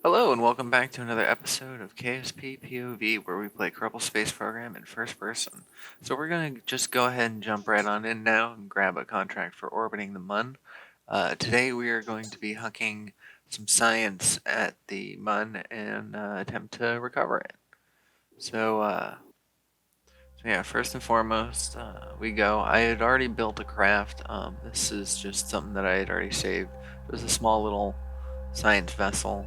Hello and welcome back to another episode of KSP POV where we play Kerbal Space Program in first person. So we're going to just go ahead and jump right on in now and grab a contract for orbiting the Mun. Today we are going to be hucking some science at the Mun and attempt to recover it. So yeah, first and foremost, we go. I had already built a craft. This is just something that I had already saved. It was a small little science vessel.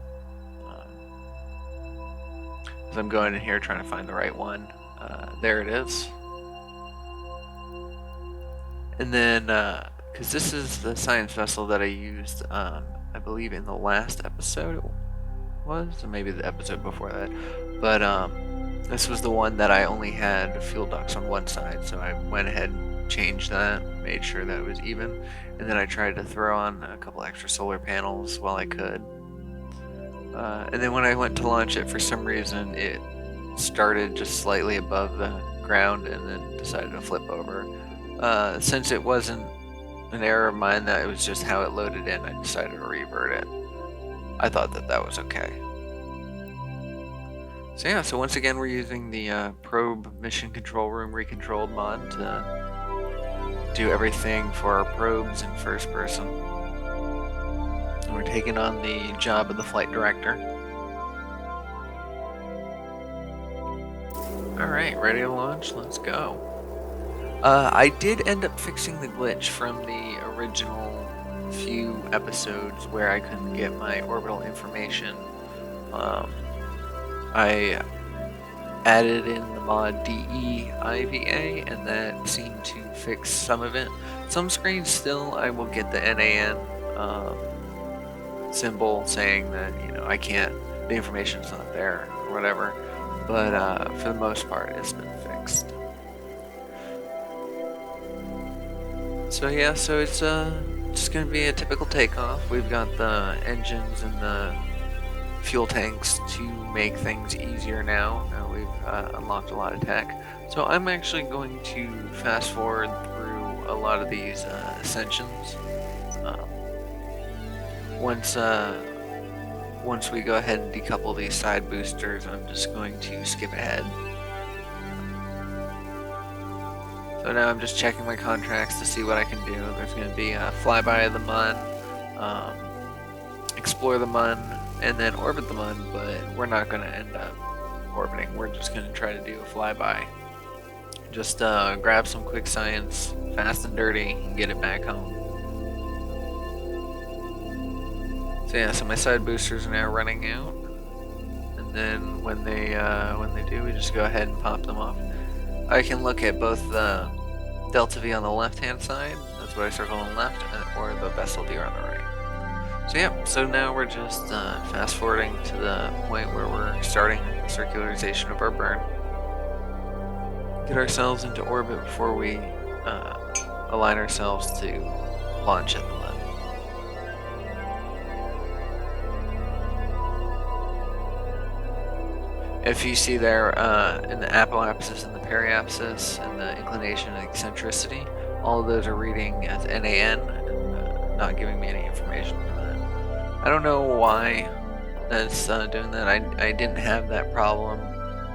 So I'm going in here trying to find the right one. There it is. And then, because this is the science vessel that I used, I believe in the last episode it was, or maybe the episode before that. But this was the one that I only had fuel ducts on one side, so I went ahead and changed that, made sure that it was even, and then I tried to throw on a couple extra solar panels while I could. And then when I went to launch it, for some reason, it started just slightly above the ground and then decided to flip over. Since it wasn't an error of mine, that it was just how it loaded in, I decided to revert it. I thought that was okay. So yeah, so once again we're using the probe mission control room recontrolled mod to do everything for our probes in first person. And we're taking on the job of the flight director. Alright, ready to launch? Let's go. I did end up fixing the glitch from the original few episodes where I couldn't get my orbital information. I added in the mod DE-IVA, and that seemed to fix some of it. Some screens still, I will get the NAN symbol saying that, I can't, the information's not there, or whatever. But for the most part, it's been fixed. So yeah, so it's just going to be a typical takeoff. We've got the engines and the fuel tanks to make things easier now. Now we've unlocked a lot of tech. So I'm actually going to fast forward through a lot of these ascensions. Once we go ahead and decouple these side boosters, I'm just going to skip ahead. So now I'm just checking my contracts to see what I can do. There's going to be a flyby of the Mun, explore the Mun, and then orbit the Mun, but we're not going to end up orbiting. We're just going to try to do a flyby. Just grab some quick science, fast and dirty, and get it back home. So yeah, so my side boosters are now running out, and then when they do, we just go ahead and pop them off. I can look at both the Delta V on the left-hand side, that's what I circle on the left, or the Vessel V on the right. So yeah, so now we're just fast-forwarding to the point where we're starting the circularization of our burn. Get ourselves into orbit before we align ourselves to launch at the Mun. If you see there in the apoapsis and the periapsis and the inclination and eccentricity, all of those are reading as NAN and not giving me any information for that. I don't know why that's doing that. I didn't have that problem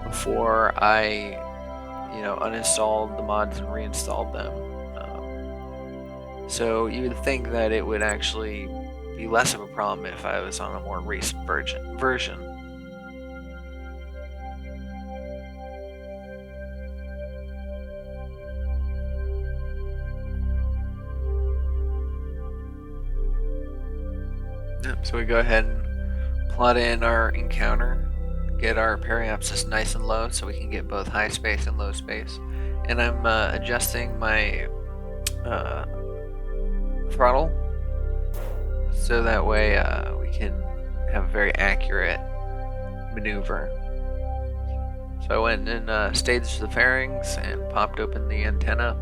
before I, uninstalled the mods and reinstalled them. So you would think that it would actually be less of a problem if I was on a more recent version. So we go ahead and plot in our encounter, get our periapsis nice and low so we can get both high space and low space. And I'm adjusting my throttle so that way we can have a very accurate maneuver. So I went and staged the fairings and popped open the antenna.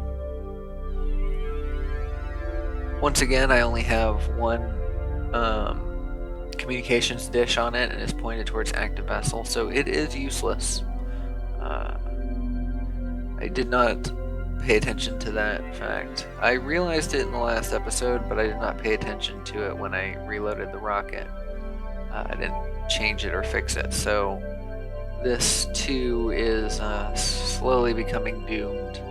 Once again, I only have one communications dish on it, and it's pointed towards active vessel, so it is useless. I did not pay attention to that fact. I realized it in the last episode, but I did not pay attention to it when I reloaded the rocket. I didn't change it or fix it. So this too is slowly becoming doomed.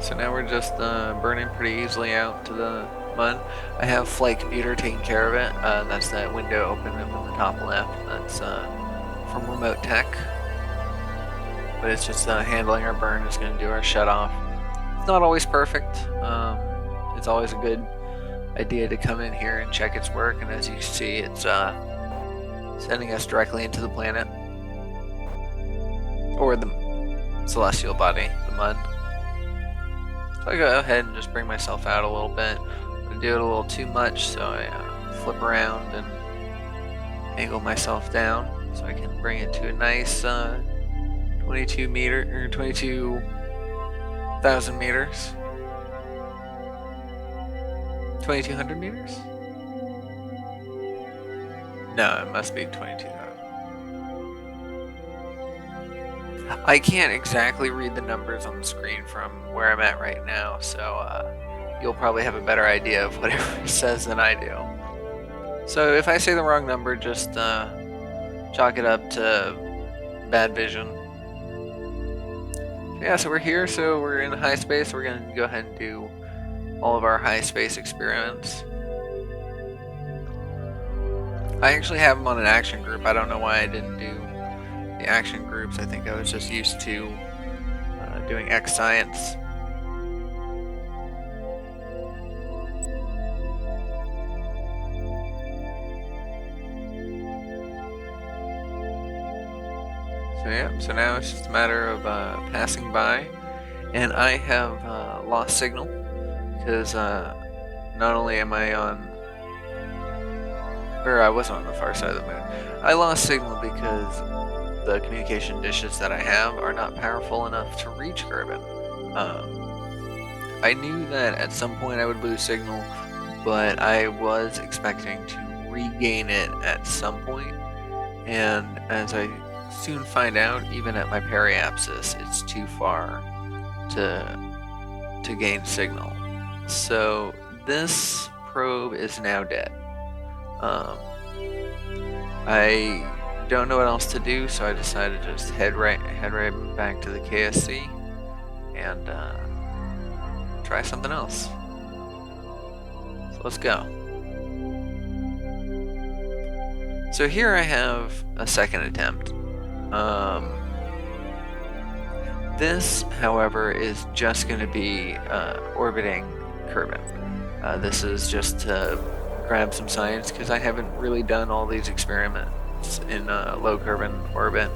So now we're just burning pretty easily out to the mud. I have Flight Computer taking care of it. That's that window open up in the top left. That's from RemoteTech. But it's just handling our burn. It's going to do our shut off. It's not always perfect. It's always a good idea to come in here and check its work. And as you can see, it's sending us directly into the planet. Or the celestial body, the mud. So I go ahead and just bring myself out a little bit. I'm going to do it a little too much, so I flip around and angle myself down so I can bring it to a nice 22,000 meters. 2,200 meters? No, it must be 22,000. I can't exactly read the numbers on the screen from where I'm at right now, so you'll probably have a better idea of whatever it says than I do. So if I say the wrong number, just chalk it up to bad vision. Yeah, so we're here, so we're in high space. We're going to go ahead and do all of our high space experiments. I actually have them on an action group. I don't know why I didn't do the action groups. I think I was just used to doing X science. So yeah, so now it's just a matter of passing by, and I have lost signal because not only am I on, or I wasn't on the far side of the moon. I lost signal because the communication dishes that I have are not powerful enough to reach Kerbal. I knew that at some point I would lose signal, but I was expecting to regain it at some point, and as I soon find out, even at my periapsis, it's too far to gain signal. So this probe is now dead. I don't know what else to do, so I decided to just head right back to the KSC and try something else. So let's go. So here I have a second attempt. This, however, is just going to be orbiting Kerbal. This is just to grab some science because I haven't really done all these experiments in low Kerbal orbit.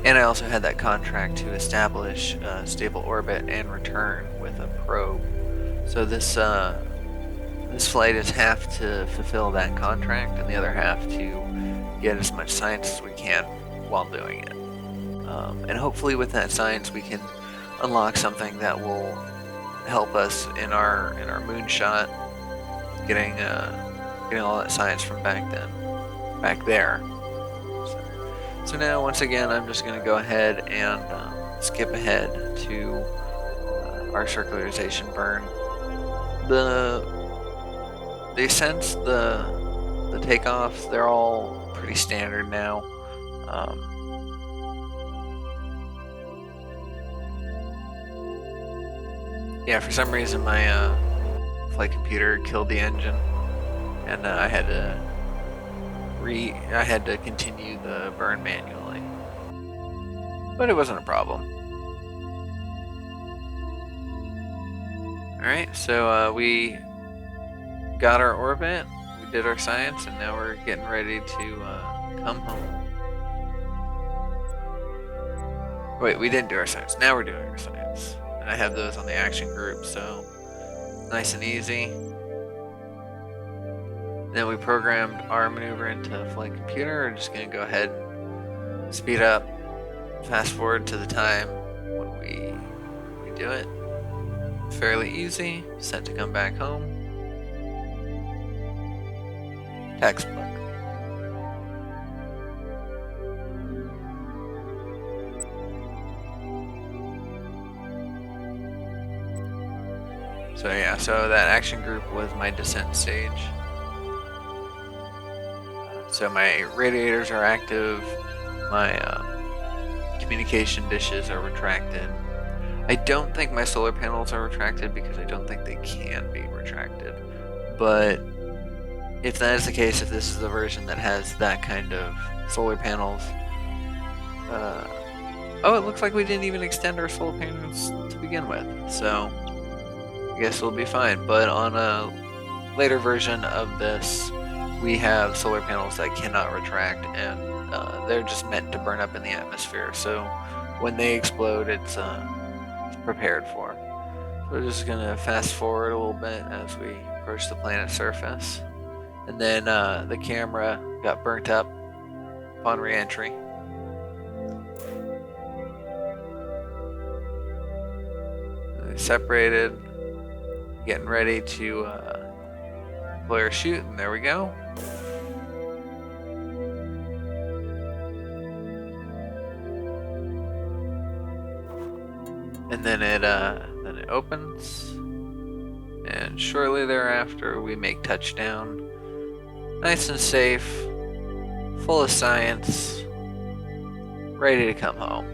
And I also had that contract to establish stable orbit and return with a probe. So this flight is half to fulfill that contract and the other half to get as much science as we can while doing it. And hopefully with that science we can unlock something that will help us in our Munshot, getting all that science from back there. So now once again I'm just going to go ahead and skip ahead to our circularization burn. The ascents, the takeoffs, they're all pretty standard now. Yeah, for some reason my flight computer killed the engine, and I had to continue the burn manually, but it wasn't a problem. All right, so we got our orbit, we did our science, and now we're getting ready to come home. Wait, we didn't do our science. Now we're doing our science. And I have those on the action group, so nice and easy. Then we programmed our maneuver into flight computer. We're just going to go ahead and speed up, fast forward to the time when we do it. Fairly easy, set to come back home. Textbook. So yeah, so that action group was my descent stage. So my radiators are active, my communication dishes are retracted. I don't think my solar panels are retracted because I don't think they can be retracted. But if that is the case, if this is the version that has that kind of solar panels, oh, it looks like we didn't even extend our solar panels to begin with, so I guess we'll be fine. But on a later version of this, we have solar panels that cannot retract, and they're just meant to burn up in the atmosphere, so when they explode, it's prepared for. So we're just gonna fast forward a little bit as we approach the planet's surface. And then the camera got burnt up upon re-entry. Separated, getting ready to deploy our chute, and there we go. And then it opens, and shortly thereafter we make touchdown. Nice and safe, full of science, ready to come home.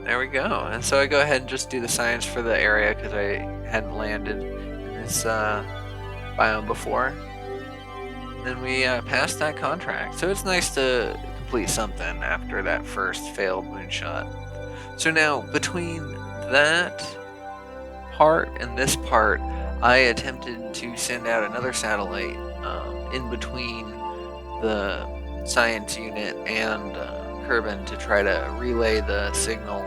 There we go. And so I go ahead and just do the science for the area because I hadn't landed in this biome before. Then we passed that contract. So it's nice to complete something after that first failed moonshot. So now between that part and this part, I attempted to send out another satellite in between the science unit and Kerbal to try to relay the signal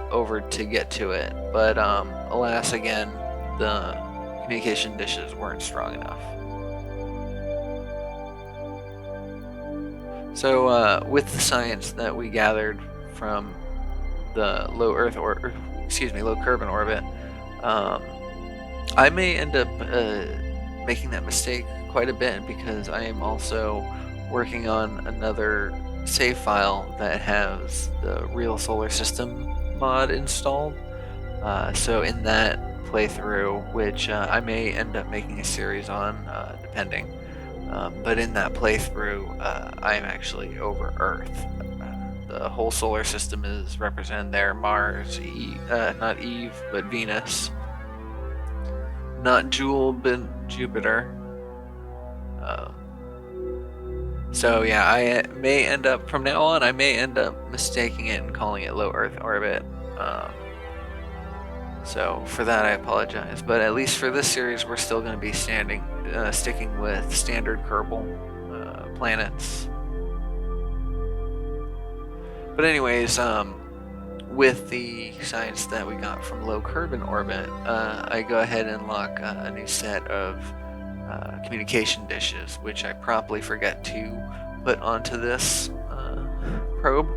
over to get to it, but alas, again, the communication dishes weren't strong enough. So with the science that we gathered from the low Kerbal orbit, I may end up making that mistake quite a bit because I am also working on another save file that has the real solar system mod installed. So in that playthrough, which I may end up making a series on, depending. But in that playthrough, I am actually over Earth. The whole solar system is represented there: Mars, not Eve, but Venus. Not Jewel, but Jupiter. So yeah, I may end up, from now on, I may end up mistaking it and calling it low Earth orbit. So for that, I apologize. But at least for this series, we're still going to be sticking with standard Kerbal planets. But anyways, with the science that we got from low Kerbal orbit, I go ahead and lock a new set of communication dishes, which I promptly forget to put onto this probe.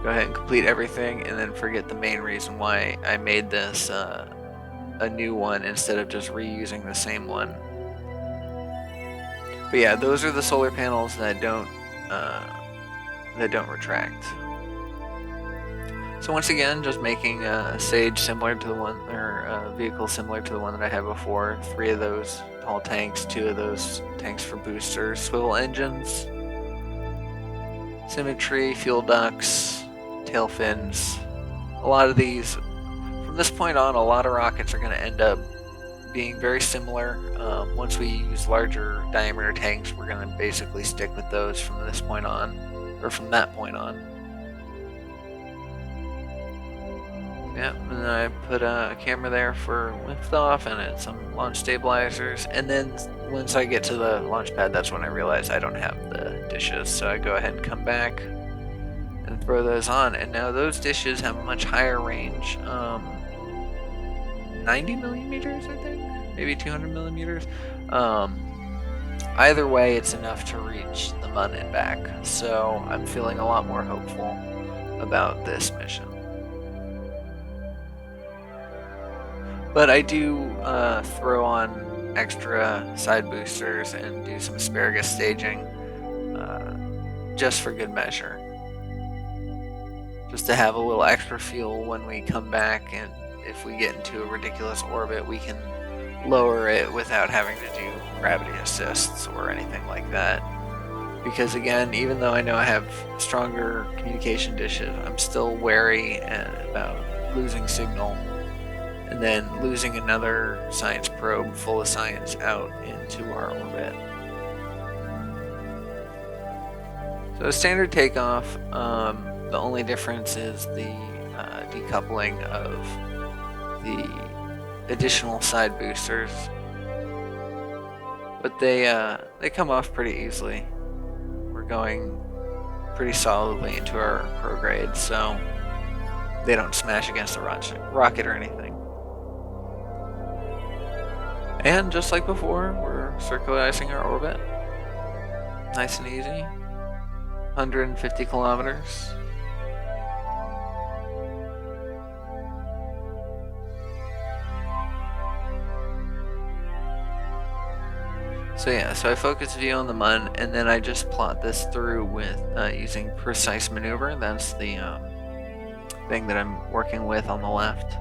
Go ahead and complete everything, and then forget the main reason why I made this a new one instead of just reusing the same one. But yeah, those are the solar panels that don't retract. So once again, just making a stage similar to the one, or a vehicle similar to the one that I had before. 3 of those tall tanks, 2 of those tanks for boosters, swivel engines, symmetry, fuel ducts, tail fins. A lot of these, from this point on, a lot of rockets are going to end up being very similar. Once we use larger diameter tanks, we're going to basically stick with those from this point on, or from that point on. Yeah, and then I put a camera there for liftoff and some launch stabilizers. And then once I get to the launch pad, that's when I realize I don't have the dishes. So I go ahead and come back and throw those on. And now those dishes have a much higher range. 90 millimeters, I think? Maybe 200 millimeters. Either way, it's enough to reach the Mun and back. So I'm feeling a lot more hopeful about this mission. But I do throw on extra side boosters and do some asparagus staging just for good measure. just to have a little extra fuel when we come back, and if we get into a ridiculous orbit, we can lower it without having to do gravity assists or anything like that. Because again, even though I know I have stronger communication dishes, I'm still wary about losing signal and then losing another science probe full of science out into our orbit. So standard takeoff, the only difference is the decoupling of the additional side boosters, but they come off pretty easily. We're going pretty solidly into our prograde, so they don't smash against the rocket or anything. And just like before, we're circularizing our orbit, nice and easy, 150 kilometers. So yeah, so I focus view on the Mun, and then I just plot this through with using precise maneuver. That's the thing that I'm working with on the left.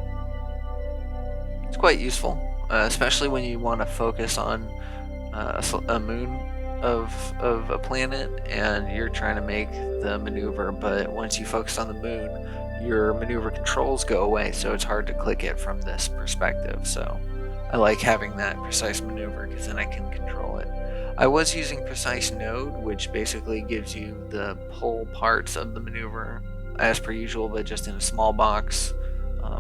It's quite useful, especially when you want to focus on a moon of a planet, and you're trying to make the maneuver, but once you focus on the moon, your maneuver controls go away, so it's hard to click it from this perspective. So I like having that precise maneuver because then I can control it. I was using precise node, which basically gives you the whole parts of the maneuver as per usual, but just in a small box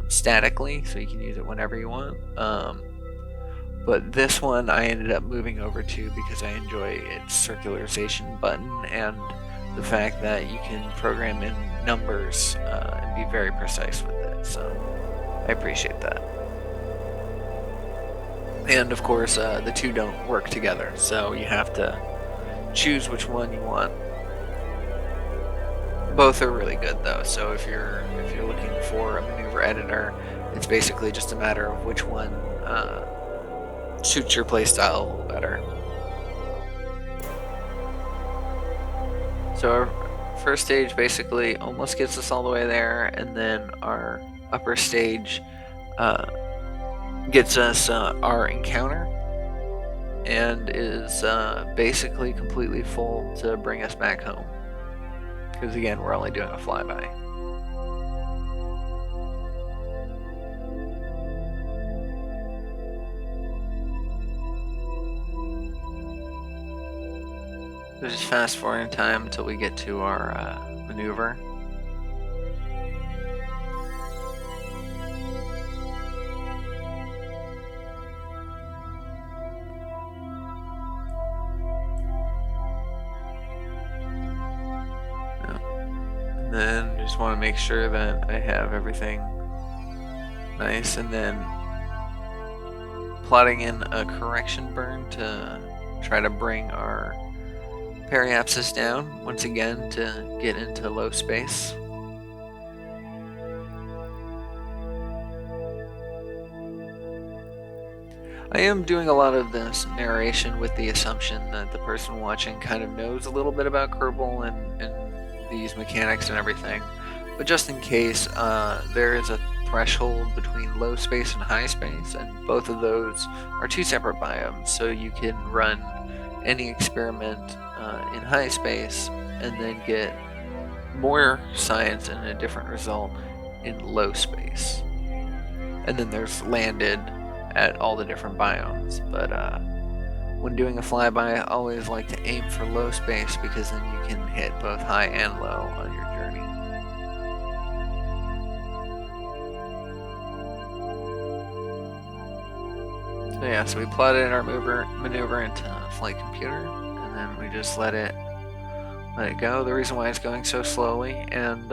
statically, so you can use it whenever you want. But this one I ended up moving over to because I enjoy its circularization button and the fact that you can program in numbers and be very precise with it. So I appreciate that. And of course, the two don't work together, so you have to choose which one you want. Both are really good though, so if you're looking for a maneuver editor, it's basically just a matter of which one suits your playstyle better. So our first stage basically almost gets us all the way there, and then our upper stage gets us our encounter and is basically completely full to bring us back home. Because again, we're only doing a flyby. So just fast forwarding time until we get to our maneuver. And then just want to make sure that I have everything nice, and then plotting in a correction burn to try to bring our periapsis down once again to get into low space. I am doing a lot of this narration with the assumption that the person watching kind of knows a little bit about Kerbal and these mechanics and everything, but just in case, there is a threshold between low space and high space, and both of those are two separate biomes, so you can run any experiment in high space and then get more science and a different result in low space. And then there's landed at all the different biomes, but when doing a flyby, I always like to aim for low space because then you can hit both high and low on your journey. So yeah, so we plotted our maneuver into flight computer, and then we just let it go. The reason why it's going so slowly, and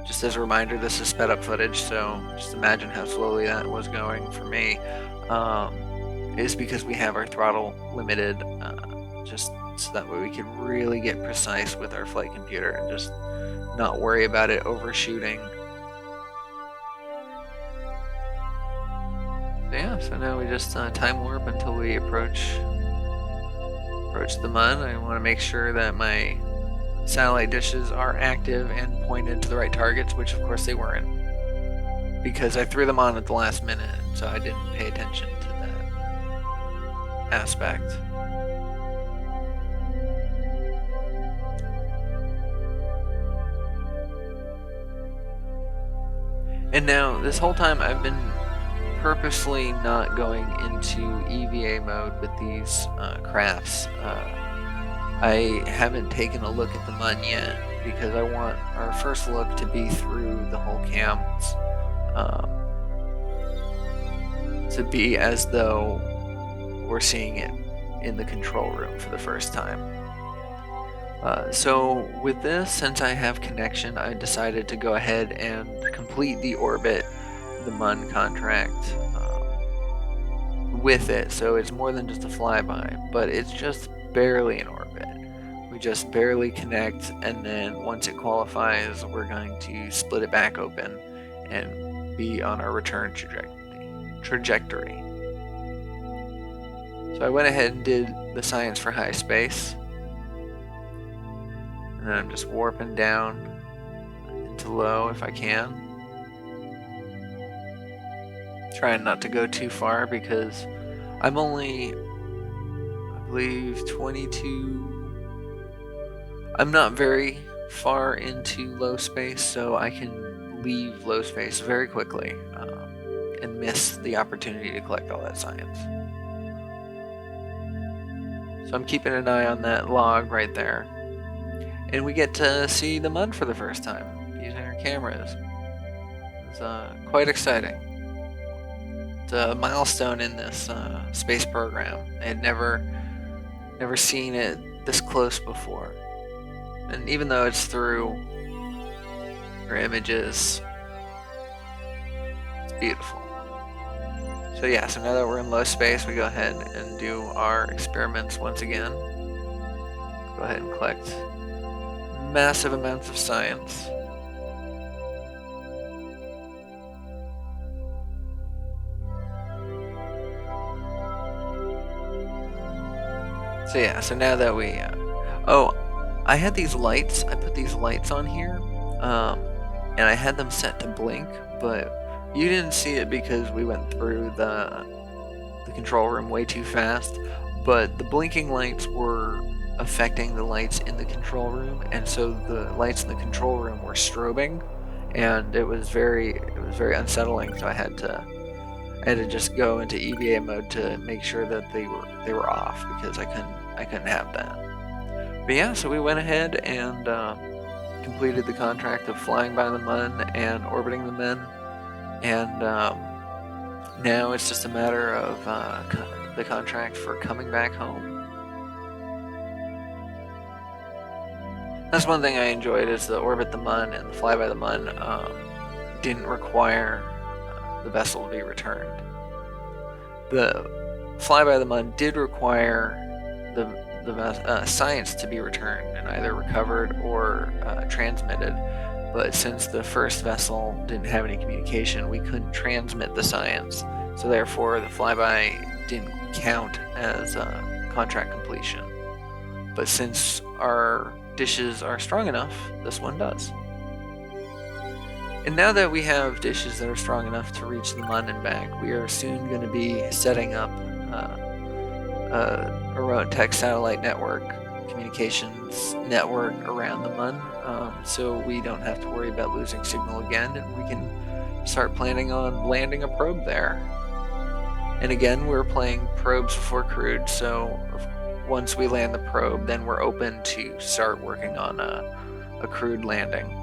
just as a reminder, this is sped up footage, so just imagine how slowly that was going for me, is because we have our throttle limited, just so that way we can really get precise with our flight computer and just not worry about it overshooting. So yeah, so now we just time warp until we approach the Mun. I want to make sure that my satellite dishes are active and pointed to the right targets, which of course they weren't, because I threw them on at the last minute, so I didn't pay attention to that aspect. And now, this whole time I've been purposely not going into EVA mode with these crafts. I haven't taken a look at the MUN yet because I want our first look to be through the whole cams, to be as though we're seeing it in the control room for the first time. So with this, since I have connection, I decided to go ahead and complete the orbit, the MUN contract, with it. So it's more than just a flyby, but it's just barely in orbit. We just barely connect, and then once it qualifies, we're going to split it back open and be on our return trajectory. So I went ahead and did the science for high space. And then I'm just warping down into low if I can. Trying not to go too far because I'm only, I believe, 22. I'm not very far into low space, so I can leave low space very quickly and miss the opportunity to collect all that science. So I'm keeping an eye on that log right there. And we get to see the MUN for the first time using our cameras. It's quite exciting. It's a milestone in this space program. I had never seen it this close before. And even though it's through our images, it's beautiful. So yeah, so now that we're in low space, we go ahead and do our experiments once again. Go ahead and collect massive amounts of science. So yeah, so now that we, I had these lights, I put these lights on here, and I had them set to blink, but you didn't see it because we went through the control room way too fast, but the blinking lights were affecting the lights in the control room, and so the lights in the control room were strobing, and it was very unsettling. So I had to just go into EVA mode to make sure that they were off, because I couldn't have that. But yeah, so we went ahead and completed the contract of flying by the MUN and orbiting the MUN, and now it's just a matter of the contract for coming back home. That's one thing I enjoyed, is the orbit the MUN and the fly by the MUN didn't require the vessel to be returned. The fly by the MUN did require the science to be returned and either recovered or transmitted, but since the first vessel didn't have any communication, we couldn't transmit the science, so therefore the flyby didn't count as contract completion. But since our dishes are strong enough, this one does. And now that we have dishes that are strong enough to reach the MUN and back, we are soon going to be setting up a RemoteTech satellite network, communications network around the MUN, so we don't have to worry about losing signal again, and we can start planning on landing a probe there. And again, we're playing probes before crewed, so once we land the probe, then we're open to start working on a crewed landing.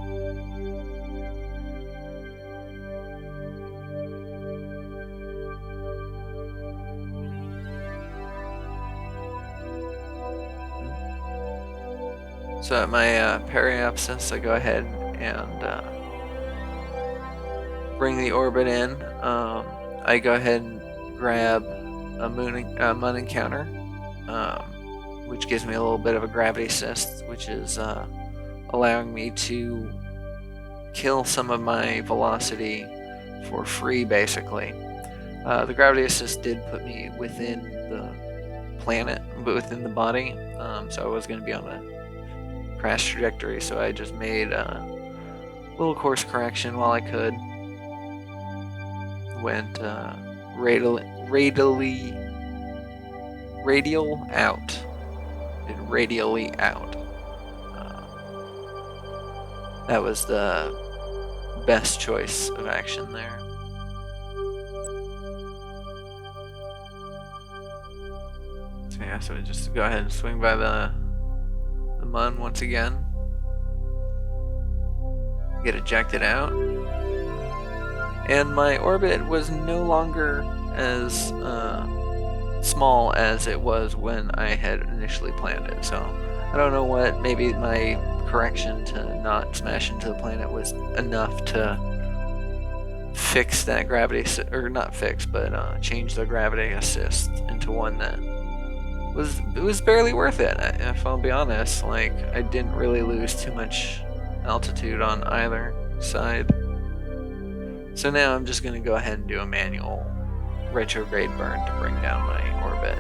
So at my periapsis, I go ahead and bring the orbit in. I go ahead and grab a MUN encounter, which gives me a little bit of a gravity assist, which is allowing me to kill some of my velocity for free, basically. The gravity assist did put me within the planet, but within the body, so I was going to be on a crash trajectory, so I just made a little course correction while I could. Went radial out. Did radially out. That was the best choice of action there. So yeah, so just go ahead and swing by the Mun once again. Get ejected out. And my orbit was no longer as small as it was when I had initially planned it. So I don't know what, maybe my correction to not smash into the planet was enough to fix that gravity, or not fix, but change the gravity assist into one that was barely worth it. If I'll be honest, like, I didn't really lose too much altitude on either side. So now I'm just going to go ahead and do a manual retrograde burn to bring down my orbit.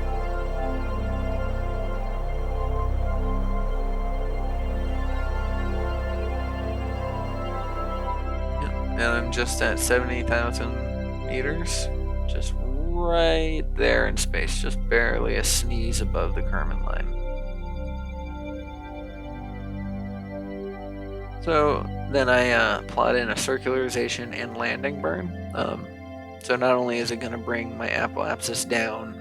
And I'm just at 70,000 meters, just right there in space, just barely a sneeze above the Kármán line. So then I plot in a circularization and landing burn. So not only is it going to bring my apoapsis down,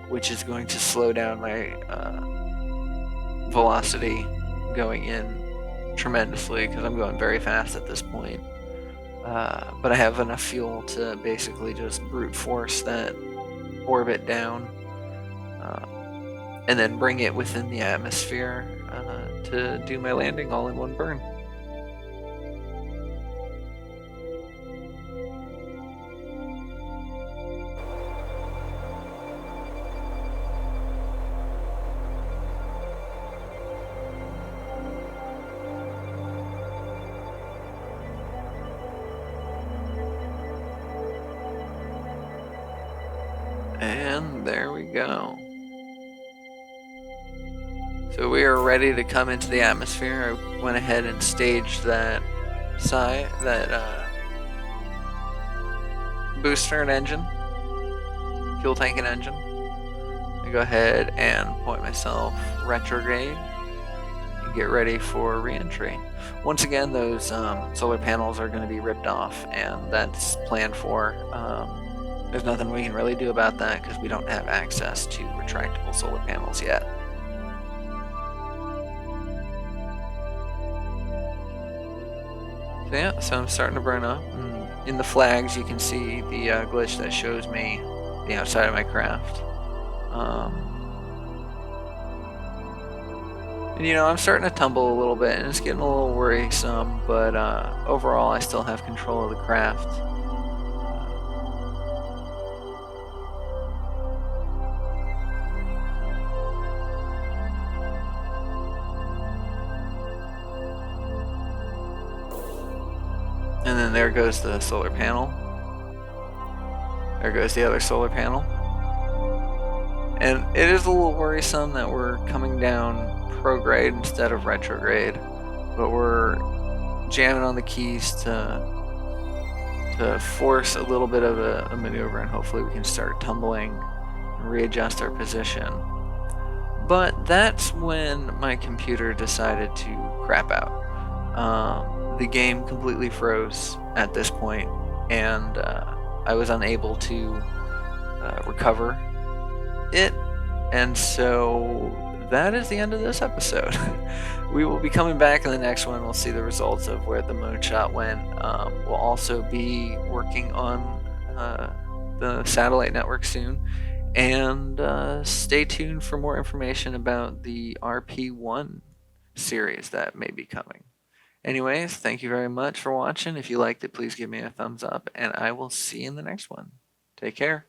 which is going to slow down my velocity going in tremendously, because I'm going very fast at this point. But I have enough fuel to basically just brute force that orbit down, and then bring it within the atmosphere to do my landing all in one burn. And there we go. So we are ready to come into the atmosphere. I went ahead and staged that booster and engine, fuel tank and engine. I go ahead and point myself retrograde and get ready for re-entry. Once again, those solar panels are going to be ripped off, and that's planned for. There's nothing we can really do about that because we don't have access to retractable solar panels yet. So yeah, so I'm starting to burn up. And in the flags, you can see the glitch that shows me the outside of my craft. And you know, I'm starting to tumble a little bit, and it's getting a little worrisome, but overall, I still have control of the craft. And then there goes the solar panel. There goes the other solar panel. And it is a little worrisome that we're coming down prograde instead of retrograde, but we're jamming on the keys to force a little bit of a maneuver, and hopefully we can start tumbling and readjust our position. But that's when my computer decided to crap out. The game completely froze at this point, and I was unable to recover it, and so that is the end of this episode. We will be coming back in the next one. We'll see the results of where the Munshot went. We'll also be working on the satellite network soon, and stay tuned for more information about the RP1 series that may be coming. Anyways, thank you very much for watching. If you liked it, please give me a thumbs up, and I will see you in the next one. Take care.